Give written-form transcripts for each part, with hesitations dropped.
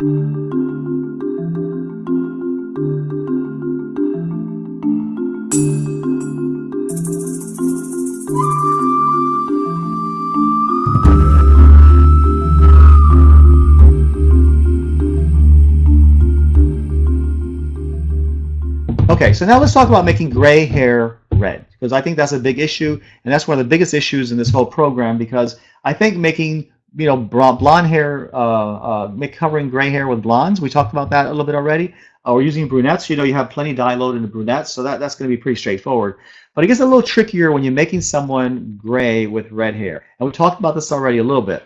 Okay, so now let's talk about making gray hair red, because I think that's a big issue, and that's one of the biggest issues in this whole program, because I think making blonde hair, covering gray hair with blondes, we talked about that a little bit already, or using brunettes, you have plenty dye load in the brunettes, so that's going to be pretty straightforward. But it gets a little trickier when you're making someone gray with red hair, and we talked about this already a little bit.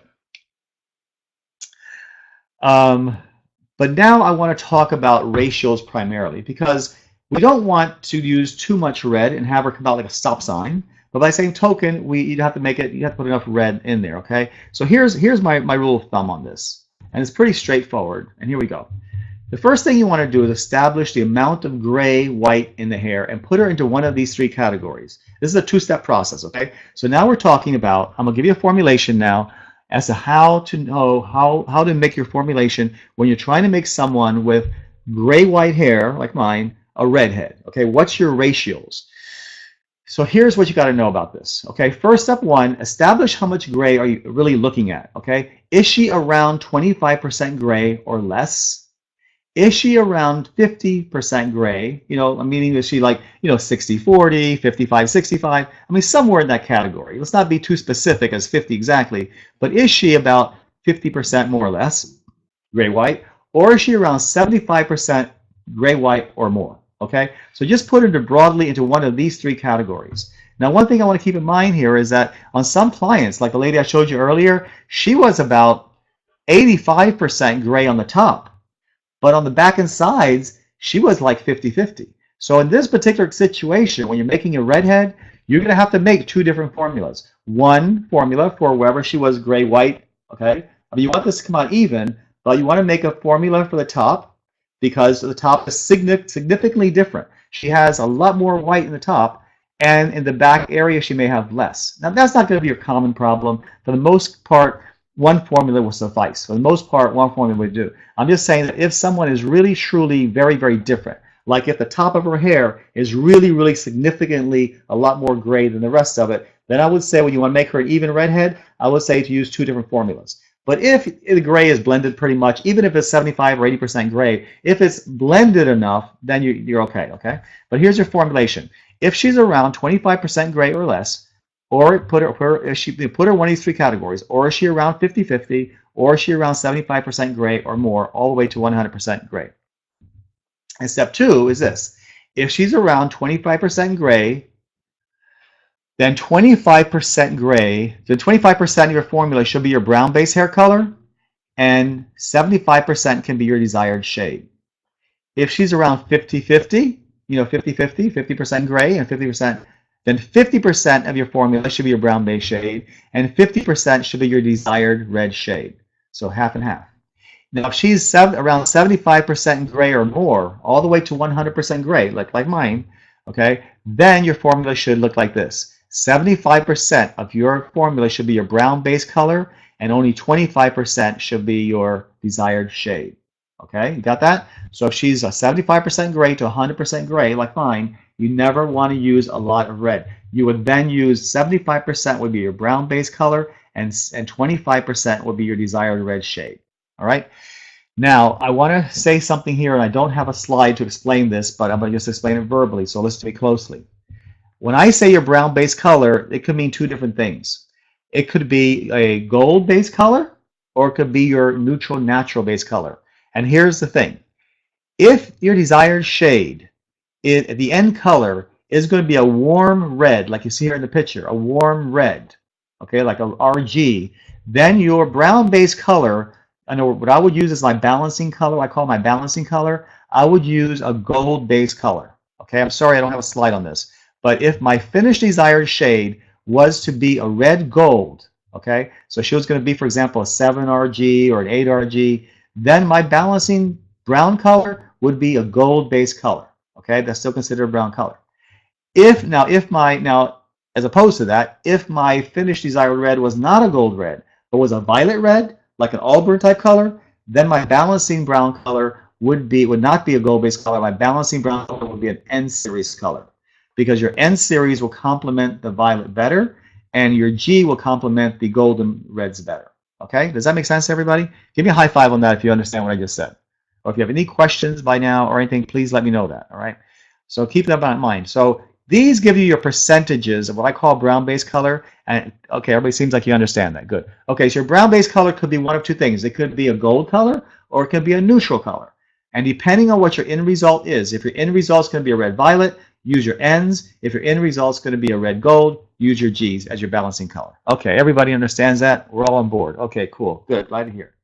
But now I want to talk about ratios primarily, because we don't want to use too much red and have her come out like a stop sign. But by the same token, you have to put enough red in there, okay? So here's my rule of thumb on this. And it's pretty straightforward. And here we go. The first thing you want to do is establish the amount of gray, white in the hair and put her into one of these three categories. This is a two-step process, okay? So now we're talking about, I'm going to give you a formulation now as to how to know how to make your formulation when you're trying to make someone with gray, white hair, like mine, a redhead. Okay, what's your ratios? So here's what you got to know about this. Okay, first step one, establish how much gray are you really looking at. Okay, is she around 25% gray or less? Is she around 50% gray? Meaning is she like 60-40, 55-65? I mean, somewhere in that category. Let's not be too specific as 50 exactly, but is she about 50% more or less gray white, or is she around 75% gray white or more? Okay, so just put her broadly into one of these three categories. Now, one thing I want to keep in mind here is that on some clients, like the lady I showed you earlier, she was about 85% gray on the top, but on the back and sides, she was like 50-50. So in this particular situation, when you're making a redhead, you're going to have to make two different formulas. One formula for wherever she was gray white, okay? I mean, you want this to come out even, but you want to make a formula for the top, because the top is significantly different. She has a lot more white in the top, and in the back area she may have less. Now that's not going to be your common problem. For the most part, one formula will suffice. For the most part, one formula would do. I'm just saying that if someone is really truly very, very different, like if the top of her hair is really, really significantly a lot more gray than the rest of it, then I would say when you want to make her an even redhead, I would say to use two different formulas. But if the gray is blended pretty much, even if it's 75 or 80% gray, if it's blended enough, then you're okay, okay? But here's your formulation. If she's around 25% gray or less, or put her one of these three categories, or is she around 50-50, or is she around 75% gray or more, all the way to 100% gray. And step two is this. If she's around 25% gray, then 25% gray, so 25% of your formula should be your brown base hair color, and 75% can be your desired shade. If she's around 50-50, 50% gray and 50%, then 50% of your formula should be your brown base shade, and 50% should be your desired red shade. So half and half. Now, if she's around 75% gray or more, all the way to 100% gray, like mine, okay, then your formula should look like this. 75% of your formula should be your brown base color, and only 25% should be your desired shade. Okay, you got that? So if she's a 75% gray to 100% gray, like mine, you never want to use a lot of red. You would then use 75% would be your brown base color, and 25% would be your desired red shade. All right? Now, I want to say something here, and I don't have a slide to explain this, but I'm going to just explain it verbally, so listen to me closely. When I say your brown base color, it could mean two different things. It could be a gold base color, or it could be your neutral natural base color. And here's the thing. If your desired shade, the end color, is going to be a warm red, like you see here in the picture, a warm red, okay, like a RG, then your brown base color, I know what I would use is my balancing color. I call my balancing color. I would use a gold base color. Okay, I'm sorry I don't have a slide on this. But if my finished desired shade was to be a red gold, okay, so she was going to be, for example, a 7RG or an 8RG, then my balancing brown color would be a gold base color. Okay, that's still considered a brown color. Now, as opposed to that, if my finished desired red was not a gold red, but was a violet red, like an auburn type color, then my balancing brown color would not be a gold-based color. My balancing brown color would be an N series color, because your N series will complement the violet better, and your G will complement the golden reds better. Okay, does that make sense, everybody? Give me a high five on that if you understand what I just said. Or if you have any questions by now or anything, please let me know that. All right. So keep that in mind. So these give you your percentages of what I call brown-based color. And okay, everybody seems like you understand that. Good. Okay, so your brown-based color could be one of two things. It could be a gold color or it could be a neutral color. And depending on what your end result is, if your end result is going to be a red-violet, use your N's. If your end result is going to be a red-gold, use your G's as your balancing color. Okay, everybody understands that? We're all on board. Okay, cool. Good. Glad to hear.